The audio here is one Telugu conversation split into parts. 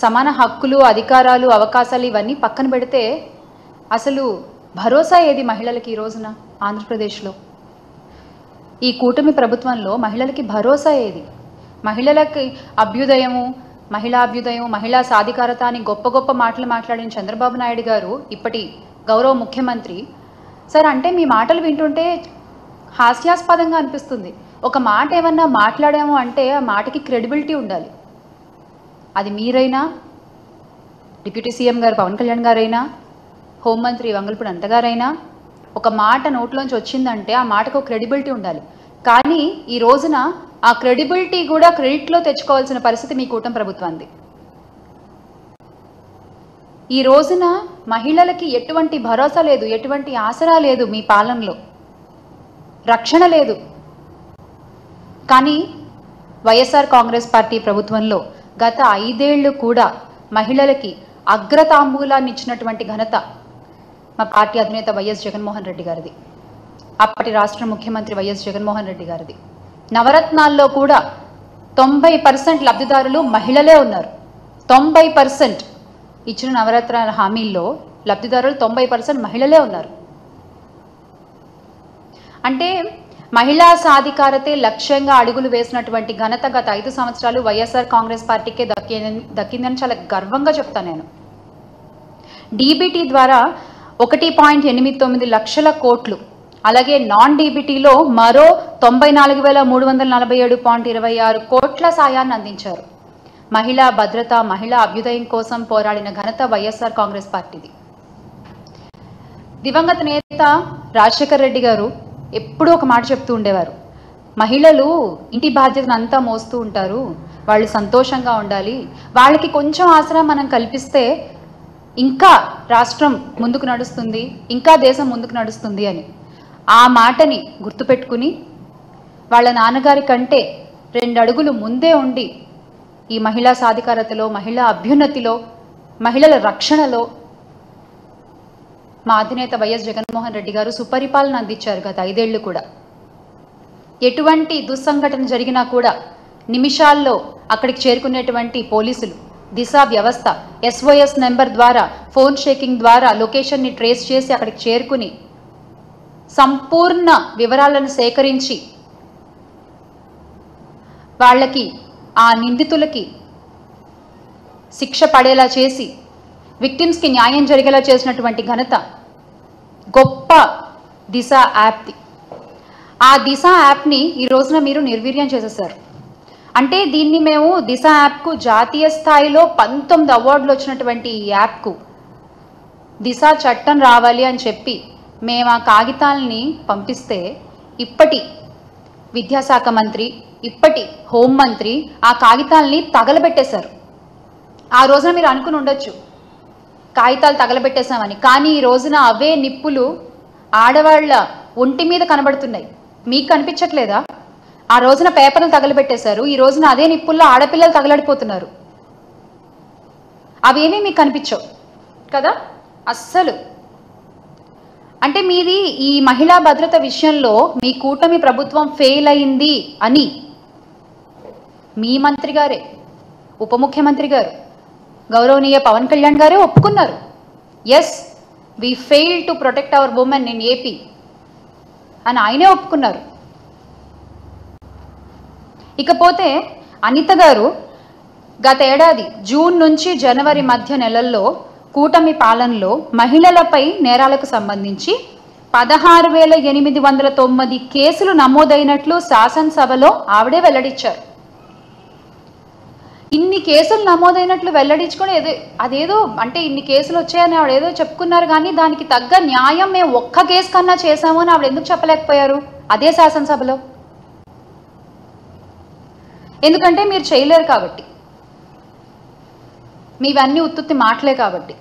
సమాన హక్కులు, అధికారాలు, అవకాశాలు ఇవన్నీ పక్కన పెడితే అసలు భరోసా ఏది మహిళలకి ఈ రోజున ఆంధ్రప్రదేశ్లో? ఈ కూటమి ప్రభుత్వంలో మహిళలకి భరోసా ఏది? మహిళలకి అభ్యుదయము, మహిళా సాధికారత అని గొప్ప గొప్ప మాటలు మాట్లాడిన చంద్రబాబు నాయుడు గారు ఇప్పటి గౌరవ ముఖ్యమంత్రి సార్, అంటే మీ మాటలు వింటుంటే హాస్యాస్పదంగా అనిపిస్తుంది. ఒక మాట ఏమన్నా మాట్లాడాము అంటే ఆ మాటకి క్రెడిబిలిటీ ఉండాలి. అది మీరైనా, డిప్యూటీ సీఎం గారు పవన్ కళ్యాణ్ గారైనా, హోంమంత్రి వంగల్పూడి అనిత గారైనా, ఒక మాట నోట్లోంచి వచ్చిందంటే ఆ మాటకు క్రెడిబిలిటీ ఉండాలి. కానీ ఈ రోజున ఆ క్రెడిబిలిటీ కూడా క్రెడిట్లో తెచ్చుకోవాల్సిన పరిస్థితి మీ కూటమి ప్రభుత్వానికి. ఈ రోజున మహిళలకి ఎటువంటి భరోసా లేదు, ఎటువంటి ఆసరా లేదు, మీ పాలనలో రక్షణ లేదు. కానీ వైఎస్ఆర్ కాంగ్రెస్ పార్టీ ప్రభుత్వంలో గత 5 ఏళ్ళు కూడా మహిళలకి అగ్రతాంబూలాన్ని ఇచ్చినటువంటి ఘనత మా పార్టీ అధినేత వైఎస్ జగన్మోహన్ రెడ్డి గారిది, అప్పటి రాష్ట్ర ముఖ్యమంత్రి వైఎస్ జగన్మోహన్ రెడ్డి గారిది. నవరత్నాల్లో కూడా 90% లబ్ధిదారులు మహిళలే ఉన్నారు. 90% ఇచ్చిన నవరత్నాల హామీల్లో లబ్ధిదారులు 90% మహిళలే ఉన్నారు. అంటే మహిళా సాధికారతే లక్ష్యంగా అడుగులు వేసినటువంటి ఘనత గత 5 సంవత్సరాలు వైఎస్ఆర్ కాంగ్రెస్ పార్టీకే దక్కిందని చాలా గర్వంగా చెప్తాను నేను. డీబీటీ ద్వారా 1.89 లక్షల కోట్లు, అలాగే నాన్ డీబీటీలో మరో 94,347.26 కోట్ల సాయాన్ని అందించారు. మహిళా భద్రత, మహిళా అభ్యుదయం కోసం పోరాడిన ఘనత వైఎస్ఆర్ కాంగ్రెస్ పార్టీది. దివంగత నేత రాజశేఖర్ రెడ్డి గారు ఎప్పుడూ ఒక మాట చెప్తూ ఉండేవారు, మహిళలు ఇంటి బాధ్యతను అంతా మోస్తూ ఉంటారు, వాళ్ళు సంతోషంగా ఉండాలి, వాళ్ళకి కొంచెం ఆసరా మనం కల్పిస్తే ఇంకా రాష్ట్రం ముందుకు నడుస్తుంది, ఇంకా దేశం ముందుకు నడుస్తుంది అని. ఆ మాటని గుర్తుపెట్టుకుని వాళ్ళ నాన్నగారి కంటే 2 అడుగులు ముందే ఉండి ఈ మహిళా సాధికారతలో, మహిళా అభ్యున్నతిలో, మహిళల రక్షణలో మా అధినేత వైఎస్ జగన్మోహన్ రెడ్డి గారు సుపరిపాలన అందించారు గత 5 ఏళ్ళు కూడా. ఎటువంటి దుస్సంఘటన జరిగినా కూడా నిమిషాల్లో అక్కడికి చేరుకునేటువంటి పోలీసులు, దిశా వ్యవస్థ, SOS నెంబర్ ద్వారా, ఫోన్ షేకింగ్ ద్వారా లొకేషన్ని ట్రేస్ చేసి అక్కడికి చేరుకుని సంపూర్ణ వివరాలను సేకరించి వాళ్ళకి, ఆ నిందితులకి శిక్ష పడేలా చేసి విక్టిమ్స్కి న్యాయం జరిగేలా చేసినటువంటి ఘనత గొప్ప దిశ యాప్ది. ఆ దిశ యాప్ని ఈ రోజున మీరు నిర్వీర్యం చేసేసారు. అంటే దీన్ని మేము దిశ యాప్కు జాతీయ స్థాయిలో 19 అవార్డులు వచ్చినటువంటి ఈ యాప్కు దిశ చట్టం రావాలి అని చెప్పి మేము ఆ కాగితాలని పంపిస్తే ఇప్పటి విద్యాశాఖ మంత్రి, ఇప్పటి హోంమంత్రి ఆ కాగితాలని తగలబెట్టేశారు. ఆ రోజున మీరు అనుకుని ఉండొచ్చు కాగితాలు తగలబెట్టేశామని, కానీ ఈ రోజున అవే నిప్పులు ఆడవాళ్ళ ఒంటి మీద కనబడుతున్నాయి. మీకు కనిపించట్లేదా? ఆ రోజున పేపర్లు తగలబెట్టేశారు, ఈ రోజున అదే నిప్పుల్లో ఆడపిల్లలు తగలడిపోతున్నారు. అవేమీ మీకు కనిపించవు కదా అస్సలు. అంటే మీది ఈ మహిళా భద్రత విషయంలో మీ కూటమి ప్రభుత్వం ఫెయిల్ అయింది అని మీ మంత్రి గారే, ఉప ముఖ్యమంత్రి గారు, గౌరవనీయ పవన్ కళ్యాణ్ గారే ఒప్పుకున్నారు. Yes, we fail to protect our women in AP అని ఆయనే ఒప్పుకున్నారు. ఇకపోతే అనిత గారు గత ఏడాది జూన్ నుంచి జనవరి మధ్య నెలల్లో కూటమి పాలనలో మహిళలపై నేరాలకు సంబంధించి 16,809 కేసులు నమోదైనట్లు శాసనసభలో ఆవిడే వెల్లడించారు. ఇన్ని కేసులు నమోదైనట్లు వెల్లడించుకొని అదేదో అంటే ఇన్ని కేసులు వచ్చాయని ఆవిడ ఏదో చెప్పుకున్నారు, కానీ దానికి తగ్గ న్యాయం మేము ఒక్క కేసు కన్నా చేశాము అని ఆవిడ ఎందుకు చెప్పలేకపోయారు అదే శాసనసభలో? ఎందుకంటే మీరు చేయలేరు కాబట్టి, మీవన్నీ ఉత్తుత్తి మాటలే కాబట్టి.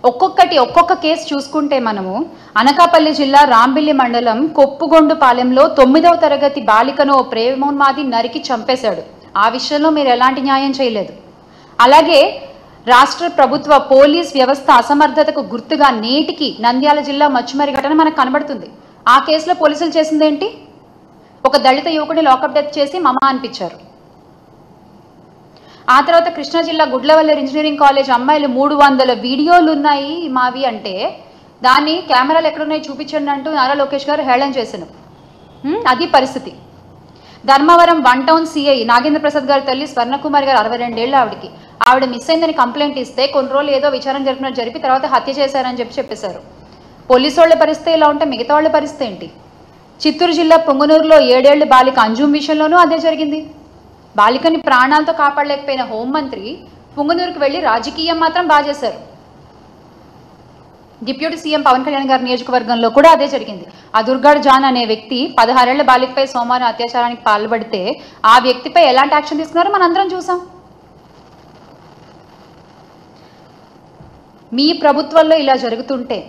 ఒక్కొక్క కేసు చూసుకుంటే మనము అనకాపల్లి జిల్లా రాంబిల్లి మండలం కొప్పుగొండుపాలెంలో 9వ తరగతి బాలికను ప్రేమోన్మాది నరికి చంపేశాడు. ఆ విషయంలో మీరు ఎలాంటి న్యాయం చేయలేదు. అలాగే రాష్ట్ర ప్రభుత్వ పోలీస్ వ్యవస్థ అసమర్థతకు గుర్తుగా నేటికి నంద్యాల జిల్లా మచ్చుమరి ఘటన మనకు కనబడుతుంది. ఆ కేసులో పోలీసులు చేసిందేంటి? ఒక దళిత యువకుడిని లాకప్ డెత్ చేసి మమా అనిపించారు. ఆ తర్వాత కృష్ణా జిల్లా గుడ్లవల్లేరు ఇంజనీరింగ్ కాలేజ్ అమ్మాయిలు 300 వీడియోలు ఉన్నాయి మావి అంటే దాన్ని కెమెరాలు ఎక్కడున్నాయి చూపించండి అంటూ నారా లోకేష్ గారు హేళన చేశాను. అది పరిస్థితి. ధర్మవరం 1 టౌన్ సిఐ నాగేంద్ర ప్రసాద్ గారి తల్లి స్వర్ణకుమారి గారు 62 ఏళ్ళు ఆవిడ మిస్ అయిందని కంప్లైంట్ ఇస్తే కొన్ని రోజులు ఏదో విచారణ జరిపి తర్వాత హత్య చేశారని చెప్పేశారు. పోలీసు వాళ్ళ పరిస్థితి ఇలా ఉంటే మిగతా వాళ్ళ పరిస్థితి ఏంటి? చిత్తూరు జిల్లా పొంగనూరులో 7 ఏళ్ల బాలిక అంజుమ్ విషయంలోనూ అదే జరిగింది. బాలికని ప్రాణాలతో కాపాడలేకపోయిన హోంమంత్రి పొంగనూరుకు వెళ్ళి రాజకీయం మాత్రం బాగా చేశారు. డిప్యూటీ సీఎం పవన్ కళ్యాణ్ గారి నియోజకవర్గంలో కూడా అదే జరిగింది. ఆ దుర్గాడ్ జాన్ అనే వ్యక్తి 16 ఏళ్ల బాలికపై సోమవారం అత్యాచారానికి పాల్పడితే ఆ వ్యక్తిపై ఎలాంటి యాక్షన్ తీసుకున్నారో మనందరం చూసాం. మీ ప్రభుత్వంలో ఇలా జరుగుతుంటే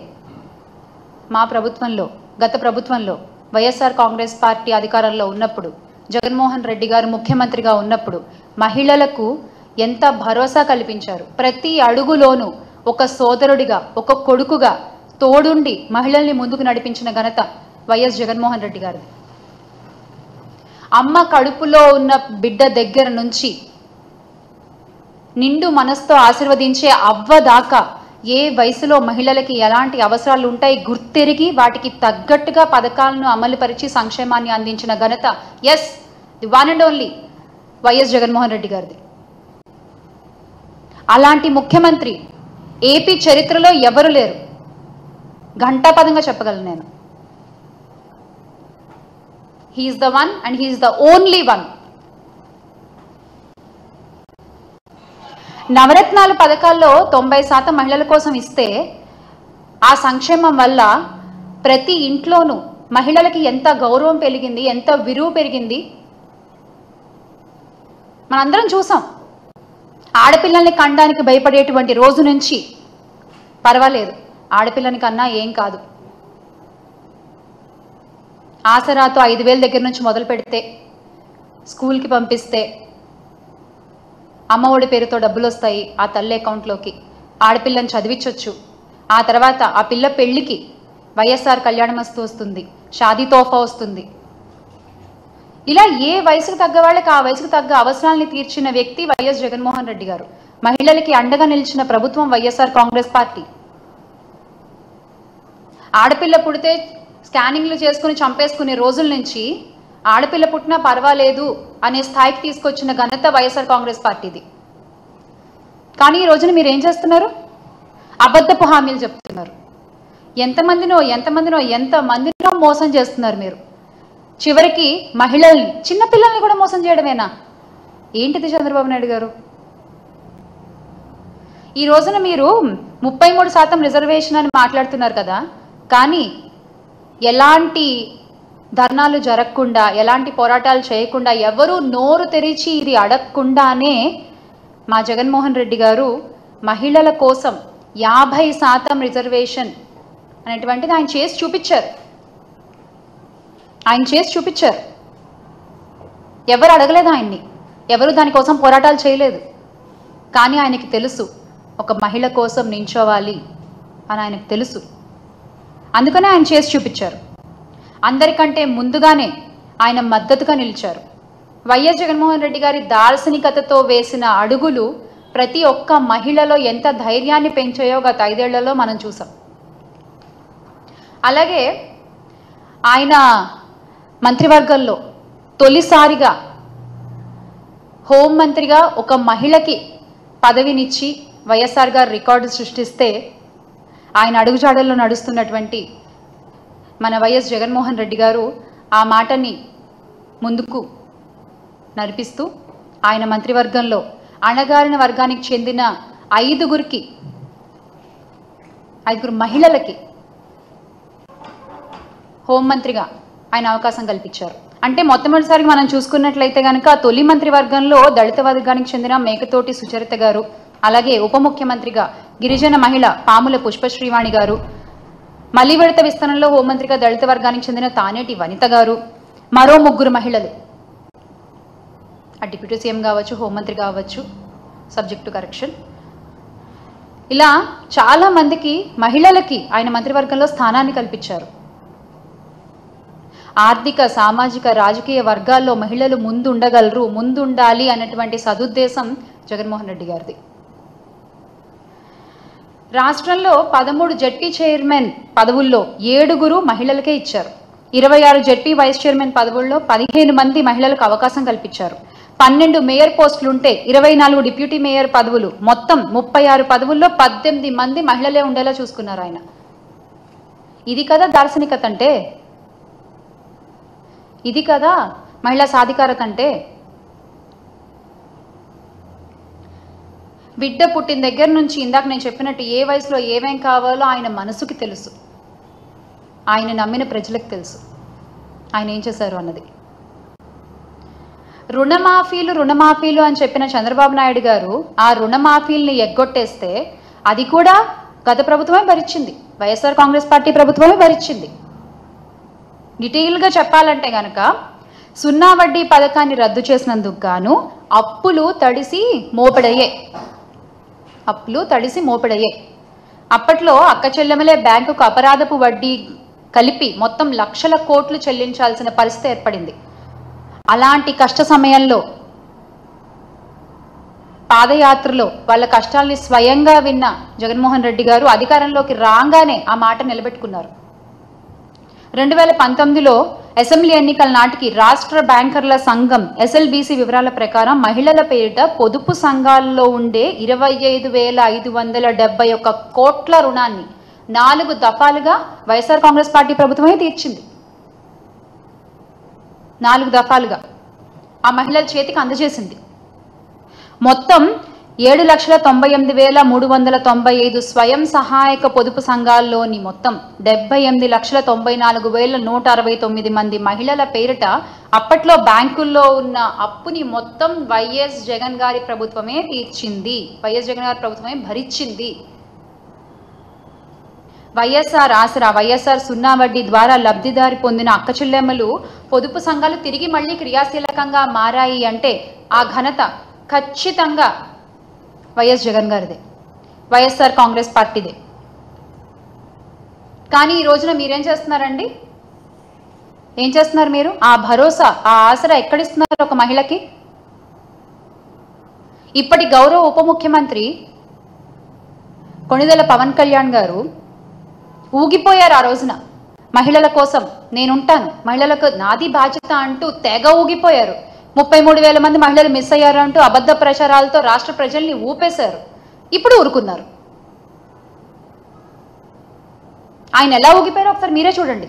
మా ప్రభుత్వంలో, గత ప్రభుత్వంలో వైఎస్ఆర్ కాంగ్రెస్ పార్టీ అధికారంలో ఉన్నప్పుడు, జగన్మోహన్ రెడ్డి గారు ముఖ్యమంత్రిగా ఉన్నప్పుడు మహిళలకు ఎంత భరోసా కల్పించారు. ప్రతి అడుగులోనూ ఒక సోదరుడిగా, ఒక కొడుకుగా తోడుండి మహిళల్ని ముందుకు నడిపించిన ఘనత వైఎస్ జగన్మోహన్ రెడ్డి గారిది. అమ్మ కడుపులో ఉన్న బిడ్డ దగ్గర నుంచి నిండు మనసుతో ఆశీర్వదించే అవ్వ దాకా ఏ వయసులో మహిళలకి ఎలాంటి అవసరాలు ఉంటాయి గుర్తెరిగి వాటికి తగ్గట్టుగా పథకాలను అమలుపరిచి సంక్షేమాన్ని అందించిన ఘనత the one and only YS Jaganmohan Reddy గారిది. అలాంటి ముఖ్యమంత్రి ఏపీ చరిత్రలో ఎవరు లేరు. ఘంటాపదంగా చెప్పగలను నేను. He's the one and he's the only one. నవరత్నాల పథకాల్లో 90% మహిళల కోసం ఇస్తే ఆ సంక్షేమం వల్ల ప్రతి ఇంట్లోనూ మహిళలకి ఎంత గౌరవం పెరిగింది, ఎంత విలువ పెరిగింది మనందరం చూసాం. ఆడపిల్లల్ని కనడానికి భయపడేటువంటి రోజు నుంచి పర్వాలేదు, ఆడపిల్లని కన్నా ఏం కాదు, ఆసరాతో 5,000 దగ్గర నుంచి మొదలు పెడితే, స్కూల్కి పంపిస్తే అమ్మఒడి పేరుతో డబ్బులు వస్తాయి ఆ తల్లి అకౌంట్లోకి, ఆడపిల్లని చదివించవచ్చు. ఆ తర్వాత ఆ పిల్ల పెళ్లికి వైఎస్ఆర్ కళ్యాణమస్తు వస్తుంది, షాదీ తోఫా వస్తుంది. ఇలా ఏ వయసుకు తగ్గ వాళ్ళకి ఆ వయసుకు తగ్గ అవసరాలని తీర్చిన వ్యక్తి వైఎస్ జగన్మోహన్ రెడ్డి గారు. మహిళలకి అండగా నిలిచిన ప్రభుత్వం వైఎస్ఆర్ కాంగ్రెస్ పార్టీ. ఆడపిల్ల పుడితే స్కానింగ్లు చేసుకుని చంపేసుకునే రోజుల నుంచి ఆడపిల్ల పుట్టినా పర్వాలేదు అనే స్థాయికి తీసుకొచ్చిన ఘనత వైఎస్ఆర్ కాంగ్రెస్ పార్టీది. కానీ ఈ రోజున మీరు ఏం చేస్తున్నారు? అబద్ధపు హామీలు చెప్తున్నారు. ఎంతమందినో మోసం చేస్తున్నారు మీరు. చివరికి మహిళల్ని, చిన్నపిల్లల్ని కూడా మోసం చేయడమేనా? ఏంటిది చంద్రబాబు నాయుడు గారు? ఈ రోజున మీరు 33% రిజర్వేషన్ అని మాట్లాడుతున్నారు కదా, కానీ ఎలాంటి ధర్నాలు జరగకుండా, ఎలాంటి పోరాటాలు చేయకుండా, ఎవరు నోరు తెరిచి ఇది అడగకుండానే మా జగన్మోహన్ రెడ్డి గారు మహిళల కోసం 50% రిజర్వేషన్ అనేటువంటిది ఆయన చేసి చూపించారు. ఎవరు అడగలేదు ఆయన్ని, ఎవరు దానికోసం పోరాటాలు చేయలేదు. కానీ ఆయనకి తెలుసు ఒక మహిళ కోసం నించోవాలి అని ఆయనకు తెలుసు. అందుకనే ఆయన చేసి చూపించారు. అందరికంటే ముందుగానే ఆయన మద్దతుగా నిలిచారు. వైఎస్ జగన్మోహన్ రెడ్డి గారి దార్శనికతతో వేసిన అడుగులు ప్రతి ఒక్క మహిళలో ఎంత ధైర్యాన్ని పెంచాయో గత 5 ఏళ్లలో మనం చూసాం. అలాగే ఆయన మంత్రివర్గంలో తొలిసారిగా హోంమంత్రిగా ఒక మహిళకి పదవినిచ్చి వైఎస్ఆర్ గారు రికార్డు సృష్టిస్తే, ఆయన అడుగుజాడల్లో నడుస్తున్నటువంటి మన వైఎస్ జగన్మోహన్ రెడ్డి గారు ఆ మాటని ముందుకు నడిపిస్తూ ఆయన మంత్రివర్గంలో అణగారిన వర్గానికి చెందిన 5 మహిళలకి హోంమంత్రిగా ఆయన అవకాశం కల్పించారు. అంటే మొట్టమొదటిసారి మనం చూసుకున్నట్లయితే కనుక తొలి మంత్రివర్గంలో దళిత వర్గానికి చెందిన మేకతోటి సుచరిత గారు, అలాగే ఉప ముఖ్యమంత్రిగా గిరిజన మహిళ పాముల పుష్పశ్రీవాణి గారు, మళ్లీ విడత విస్తరణలో హోంమంత్రిగా దళిత వర్గానికి చెందిన తానేటి వనిత గారు, మరో 3 మహిళలు, ఆ డిప్యూటీ సీఎం కావచ్చు, హోంమంత్రి కావచ్చు, సబ్జెక్ట్ టు కరెక్షన్, ఇలా చాలా మందికి మహిళలకి ఆయన మంత్రివర్గంలో స్థానాన్ని కల్పించారు. ఆర్థిక, సామాజిక, రాజకీయ వర్గాల్లో మహిళలు ముందుండగలరు, ముందుండాలి అన్నటువంటి సదుద్దేశం జగన్మోహన్ రెడ్డి గారిది. రాష్ట్రంలో 13 జెడ్పీ చైర్మన్ పదవుల్లో 7 మహిళలకే ఇచ్చారు. 26 జెడ్పీ వైస్ చైర్మన్ పదవుల్లో 15 మంది మహిళలకు అవకాశం కల్పించారు. 12 మేయర్ పోస్టులుంటే 24 డిప్యూటీ మేయర్ పదవులు, మొత్తం 36 పదవుల్లో 18 మంది మహిళలే ఉండేలా చూసుకున్నారు ఆయన. ఇది కదా దార్శనికత అంటే, ఇది కదా మహిళా సాధికారత అంటే. బిడ్డ పుట్టిన దగ్గర నుంచి ఇందాక నేను చెప్పినట్టు ఏ వయసులో ఏమేం కావాలో ఆయన మనసుకి తెలుసు, ఆయన నమ్మిన ప్రజలకు తెలుసు ఆయన ఏం చేశారు అన్నది. రుణమాఫీలు అని చెప్పిన చంద్రబాబు నాయుడు గారు ఆ రుణమాఫీల్ని ఎగ్గొట్టేస్తే అది కూడా గత ప్రభుత్వమే భరించింది, వైఎస్ఆర్ కాంగ్రెస్ పార్టీ ప్రభుత్వమే భరించింది. డీటెయిల్గా చెప్పాలంటే కనుక 0 వడ్డీ పథకాన్ని రద్దు చేసినందుకు గాను అప్పులు తడిసి మోపెడయ్యాయి. అప్పట్లో అక్క చెల్లెమలే బ్యాంకుకు అపరాధపు వడ్డీ కలిపి మొత్తం లక్షల కోట్లు చెల్లించాల్సిన పరిస్థితి ఏర్పడింది. అలాంటి కష్ట సమయంలో పాదయాత్రలో వాళ్ళ కష్టాల్ని స్వయంగా విన్న జగన్మోహన్ రెడ్డి గారు అధికారంలోకి రాగానే ఆ మాట నిలబెట్టుకున్నారు. 2019లో అసెంబ్లీ ఎన్నికల నాటికి రాష్ట్ర బ్యాంకర్ల సంఘం ఎస్ఎల్బీసీ వివరాల ప్రకారం మహిళల పేరిట పొదుపు సంఘాల్లో ఉండే 25,571 కోట్ల రుణాన్ని 4 దఫాలుగా వైఎస్ఆర్ కాంగ్రెస్ పార్టీ ప్రభుత్వమే తీర్చింది. 4 దఫాలుగా ఆ మహిళల చేతికి అందజేసింది. మొత్తం 7,98,395 స్వయం సహాయక పొదుపు సంఘాల్లోని మొత్తం 78,94,169 మంది మహిళల పేరిట అప్పట్లో బ్యాంకుల్లో ఉన్న అప్పుని మొత్తం వైఎస్ జగన్ గారి ప్రభుత్వమే తీర్చింది, వైఎస్ జగన్ గారి ప్రభుత్వమే భరించింది. వైఎస్ఆర్ ఆసరా, వైఎస్ఆర్ 0 వడ్డీ ద్వారా లబ్ధిదారి పొందిన అక్క చెల్లెమ్మలు పొదుపు సంఘాలు తిరిగి మళ్ళీ క్రియాశీలకంగా మారాయి అంటే ఆ ఘనత ఖచ్చితంగా వైఎస్ జగన్ గారిదే, వైఎస్ఆర్ కాంగ్రెస్ పార్టీదే. కానీ ఈ రోజున మీరేం చేస్తున్నారండి? ఏం చేస్తున్నారు మీరు? ఆ భరోసా, ఆ ఆసరా ఎక్కడిస్తున్నారు ఒక మహిళకి? ఇప్పటి గౌరవ ఉప ముఖ్యమంత్రి కొణిదెల పవన్ కళ్యాణ్ గారు ఊగిపోయారు. ఆ రోజున మహిళల కోసం నేనుంటాను, మహిళలకు నాది బాధ్యత అంటూ తెగ ఊగిపోయారు. 33,000 మంది మహిళలు మిస్ అయ్యారు అంటూ అబద్ధ ప్రచారాలతో రాష్ట్ర ప్రజల్ని ఊపేశారు. ఇప్పుడు ఊరుకున్నారు. ఆయన ఎలా ఊగిపోయారో ఒకసారి మీరే చూడండి.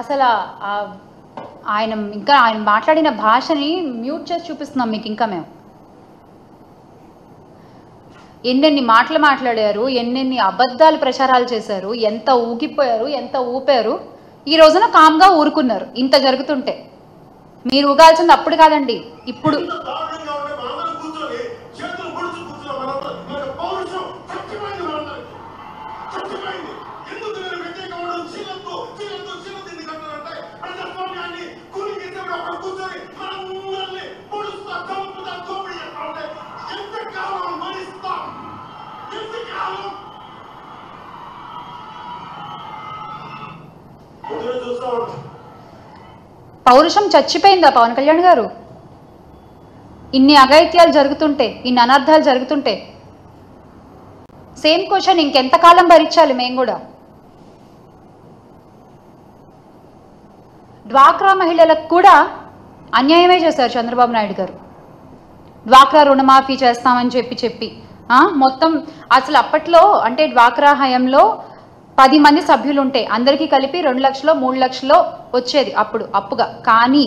అసలు ఆయన మాట్లాడిన భాషని మ్యూట్ చేసి చూపిస్తున్నాం మీకు. ఇంకా మేము ఎన్నెన్ని మాటలు మాట్లాడారు, ఎన్నెన్ని అబద్ధాలు ప్రచారాలు చేశారు, ఎంత ఊగిపోయారు, ఎంత ఊపారు. ఈ రోజున కామ్గా ఊరుకున్నారు. ఇంత జరుగుతుంటే మీరు ఊగాల్సింది అప్పుడు కాదండి, ఇప్పుడు. పౌరుషం చచ్చిపోయిందా పవన్ కళ్యాణ్ గారు? ఇన్ని అఘాయిత్యాలు జరుగుతుంటే, ఇన్ని అనర్థాలు జరుగుతుంటే సేమ్ క్వశ్చన్, ఇంకెంతకాలం భరించాలి మేము కూడా? డ్వాక్రా మహిళలకు కూడా అన్యాయమే చేశారు చంద్రబాబు నాయుడు గారు. డ్వాక్రా రుణమాఫీ చేస్తామని చెప్పి మొత్తం అసలు అప్పట్లో అంటే డ్వాక్రా హయాంలో 10 మంది సభ్యులు ఉంటే అందరికీ కలిపి 2 లక్షలో 3 లక్షలో వచ్చేది అప్పుడు అప్పుగా. కానీ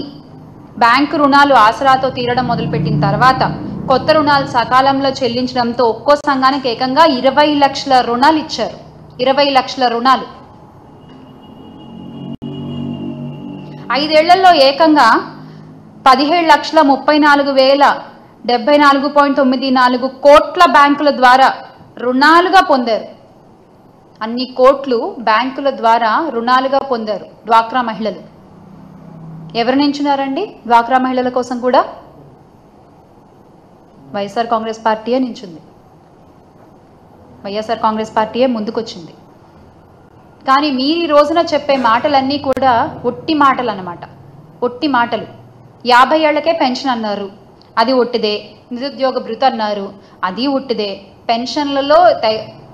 బ్యాంకు రుణాలు ఆసరాతో తీరడం మొదలుపెట్టిన తర్వాత కొత్త రుణాలు సకాలంలో చెల్లించడంతో ఒక్కో సంఘానికి ఏకంగా 20 లక్షల రుణాలు ఇచ్చారు. 20 లక్షల రుణాలు 5 ఏళ్లలో ఏకంగా 17,34,074.94 కోట్ల బ్యాంకుల ద్వారా రుణాలుగా పొందారు. అన్ని కోట్లు బ్యాంకుల ద్వారా రుణాలుగా పొందారు డ్వాక్రా మహిళలు. ఎవరు నించున్నారండి డ్వాక్రా మహిళల కోసం కూడా? వైఎస్ఆర్ కాంగ్రెస్ పార్టీయే నించుంది, వైఎస్ఆర్ కాంగ్రెస్ పార్టీయే ముందుకొచ్చింది. కానీ మీరు ఈ రోజున చెప్పే మాటలన్నీ కూడా ఒట్టి మాటలు అన్నమాట, ఒట్టి మాటలు. 50 ఏళ్లకే పెన్షన్ అన్నారు, అది ఒట్టిదే. నిరుద్యోగ భృతి అన్నారు, అది ఒట్టిదే. పెన్షన్లలో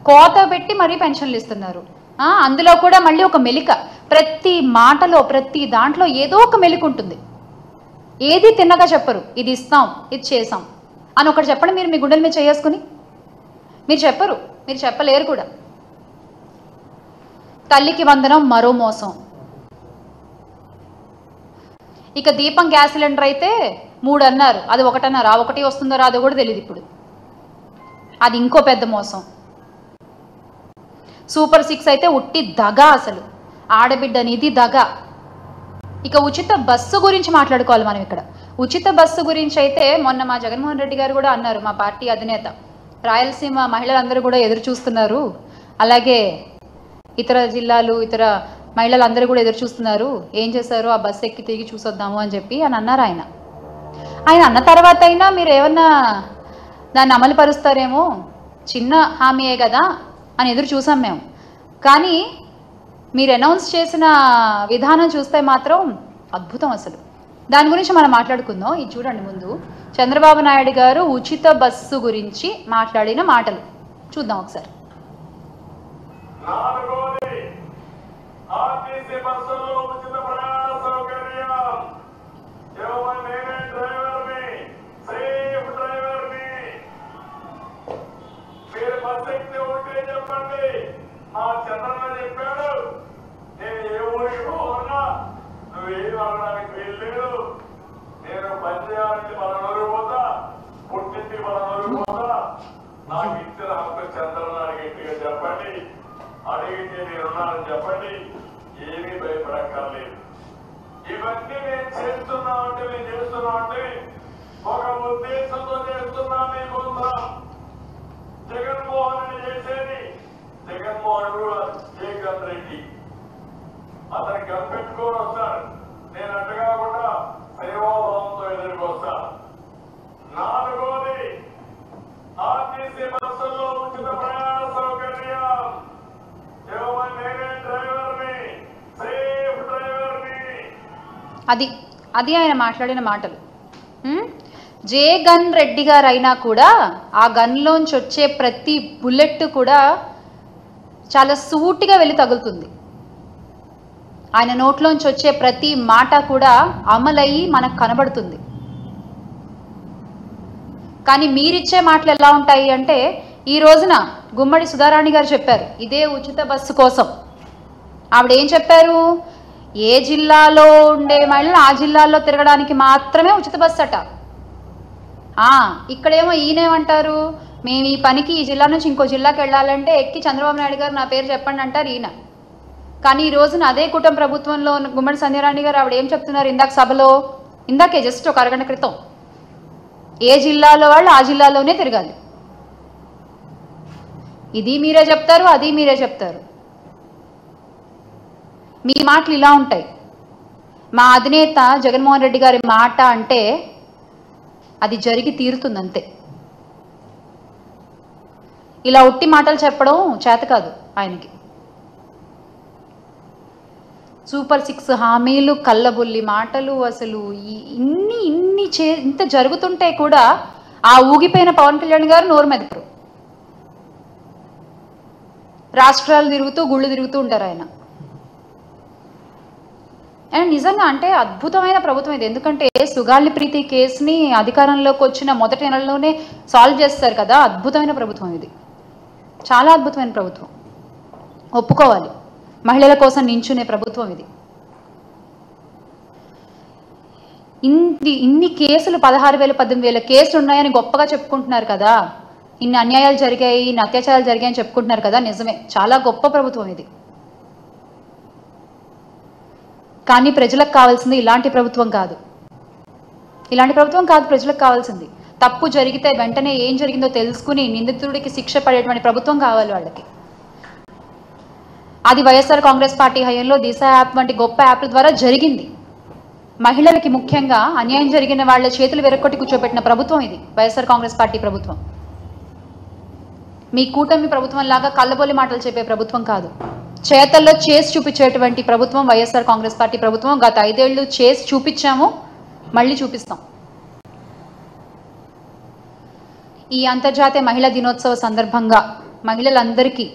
కోత పెట్టి మరీ పెన్షన్లు ఇస్తున్నారు. అందులో కూడా మళ్ళీ ఒక మెలిక, ప్రతి మాటలో ప్రతి దాంట్లో ఏదో ఒక మెలిక ఉంటుంది. ఏది తిన్నగా చెప్పరు, ఇది ఇస్తాం ఇది చేసాం అని ఒకటి చెప్పండి. మీరు మీ గుండెల మీద చేసుకుని మీరు చెప్పరు, మీరు చెప్పలేరు కూడా. తల్లికి వందనం మరో మోసం. ఇక దీపం గ్యాస్ సిలిండర్ అయితే 3 అన్నారు, అది 1 అన్నారు. ఆ 1 వస్తుందో రాదో కూడా తెలియదు ఇప్పుడు, అది ఇంకో పెద్ద మోసం. సూపర్ 6 అయితే ఉట్టి దగా, అసలు ఆడబిడ్డ నిధి దగా. ఇక ఉచిత బస్సు గురించి మాట్లాడుకోవాలి మనం ఇక్కడ. ఉచిత బస్సు గురించి అయితే మొన్న మా జగన్మోహన్ రెడ్డి గారు కూడా అన్నారు, మా పార్టీ అధినేత, రాయలసీమ మహిళలందరూ కూడా ఎదురు చూస్తున్నారు, అలాగే ఇతర జిల్లాలు ఇతర మహిళలందరూ కూడా ఎదురు చూస్తున్నారు, ఏం చేశారు ఆ బస్సు ఎక్కి తిరిగి చూసొద్దాము అని చెప్పి అని అన్నారు. ఆయన అన్న తర్వాత అయినా మీరు ఏమన్నా దాన్ని అమలు పరుస్తారేమో, చిన్న హామీయే కదా అని ఎదురు చూసాం మేము. కానీ మీరు అనౌన్స్ చేసిన విధానం చూస్తే మాత్రం అద్భుతం అసలు. దాని గురించి మనం మాట్లాడుకుందాం. ఇది చూడండి, ముందు చంద్రబాబు నాయుడు గారు ఉచిత బస్సు గురించి మాట్లాడిన మాటలు చూద్దాం ఒకసారి. అడిగితే నేనున్నానని చెప్పండి, ఏమీ భయపడక్కర్లేదు. ఇవన్నీ నేను చేస్తున్నామంటే ఒక ఉద్దేశంతో చేస్తున్నా. మీకోసం జగన్మోహన్ రెడ్డి చేసేది, జగన్మోహన్ జగన్ రెడ్డి అతను కనిపెట్టుకొని వస్తాడు. నేను అట్ట కాకుండా సేవాభావంతో ఎదురుకు వస్తా. 4వది ఆర్టీసీ బస్సుల్లో ఉచిత ప్రయాణ సౌకర్యం. అది ఆయన మాట్లాడిన మాటలు. జగన్ రెడ్డి గారు అయినా కూడా ఆ గన్లోంచి వచ్చే ప్రతి బుల్లెట్ కూడా చాలా సూటిగా వెళ్ళి తగులుతుంది. ఆయన నోట్లోంచి వచ్చే ప్రతి మాట కూడా అమలయ్యి మనకు కనబడుతుంది. కానీ మీరిచ్చే మాటలు ఎలా ఉంటాయి అంటే, ఈ రోజున గుమ్మడి సుధారాణి గారు చెప్పారు ఇదే ఉచిత బస్సు కోసం. ఆవిడ ఏం చెప్పారు, ఏ జిల్లాలో ఉండే మహిళలు ఆ జిల్లాల్లో తిరగడానికి మాత్రమే ఉచిత బస్సు అట. ఇక్కడేమో ఈయనేమంటారు, మేము ఈ పనికి ఈ జిల్లా నుంచి ఇంకో జిల్లాకి వెళ్ళాలంటే ఎక్కి చంద్రబాబు నాయుడు గారు నా పేరు చెప్పండి అంటారు ఈయన. కానీ ఈ రోజున అదే కూటమి ప్రభుత్వంలో గుమ్మడి సంధ్యారాణి గారు ఆవిడ ఏం చెప్తున్నారు, ఇందాక సభలో, ఇందాకే జస్ట్ ఒక అరగంట క్రితం, ఏ జిల్లాలో వాళ్ళు ఆ జిల్లాలోనే తిరగాలి. ఇది మీరే చెప్తారు, అది మీరే చెప్తారు. మీ మాటలు ఇలా ఉంటాయి. మా అధినేత జగన్మోహన్ రెడ్డి గారి మాట అంటే అది జరిగి తీరుతుంది అంతే. ఇలా ఉట్టి మాటలు చెప్పడం చేత కాదు ఆయనకి. సూపర్ 6 హామీలు, కళ్ళబుల్లి మాటలు, అసలు ఇంత జరుగుతుంటే కూడా ఆ ఊగిపోయిన పవన్ కళ్యాణ్ గారు నోరు మెదపరు. రాష్ట్రాలు తిరుగుతూ గుళ్ళు తిరుగుతూ ఉంటారు ఆయన. అండ్ నిజంగా అంటే అద్భుతమైన ప్రభుత్వం ఇది. ఎందుకంటే సుగాలి ప్రీతి కేసుని అధికారంలోకి వచ్చిన మొదటి నెలలోనే సాల్వ్ చేస్తారు కదా. అద్భుతమైన ప్రభుత్వం ఇది, చాలా అద్భుతమైన ప్రభుత్వం, ఒప్పుకోవాలి. మహిళల కోసం నించునే ప్రభుత్వం ఇది. ఇన్ని కేసులు 16,000 18,000 కేసులు ఉన్నాయని గొప్పగా చెప్పుకుంటున్నారు కదా. ఇన్ని అన్యాయాలు జరిగాయి, ఇన్ని అత్యాచారాలు జరిగాయని చెప్పుకుంటున్నారు కదా. నిజమే, చాలా గొప్ప ప్రభుత్వం ఇది. కానీ ప్రజలకు కావాల్సింది ఇలాంటి ప్రభుత్వం కాదు. ఇలాంటి ప్రభుత్వం కాదు ప్రజలకు కావాల్సింది. తప్పు జరిగితే వెంటనే ఏం జరిగిందో తెలుసుకుని నిందితుడికి శిక్ష పడేటువంటి ప్రభుత్వం కావాలి వాళ్ళకి. అది వైఎస్ఆర్ కాంగ్రెస్ పార్టీ హయాంలో దిశ యాప్ వంటి గొప్ప యాప్ల ద్వారా జరిగింది. మహిళలకి ముఖ్యంగా అన్యాయం జరిగిన వాళ్ళ చేతులు వెరక్కొట్టి కూర్చోబెట్టిన ప్రభుత్వం ఇది వైఎస్ఆర్ కాంగ్రెస్ పార్టీ ప్రభుత్వం. మీ కూటమి ప్రభుత్వం లాగా కళ్ళబొల్లి మాటలు చెప్పే ప్రభుత్వం కాదు, చేతల్లో చేసి చూపించేటువంటి ప్రభుత్వం వైఎస్ఆర్ కాంగ్రెస్ పార్టీ ప్రభుత్వం. గత 5 ఏళ్ళు చేసి చూపించాము, మళ్ళీ చూపిస్తాం. ఈ అంతర్జాతీయ మహిళా దినోత్సవ సందర్భంగా మహిళలందరికీ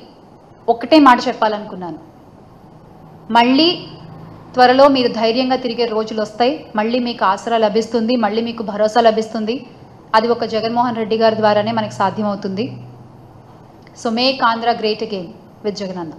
ఒకటే మాట చెప్పాలనుకున్నాను. మళ్ళీ త్వరలో మీరు ధైర్యంగా తిరిగే రోజులు వస్తాయి, మళ్ళీ మీకు ఆసరా లభిస్తుంది, మళ్ళీ మీకు భరోసా లభిస్తుంది. అది ఒక జగన్మోహన్ రెడ్డి గారి ద్వారానే మనకు సాధ్యమవుతుంది. So make Andhra great again with Jagananna.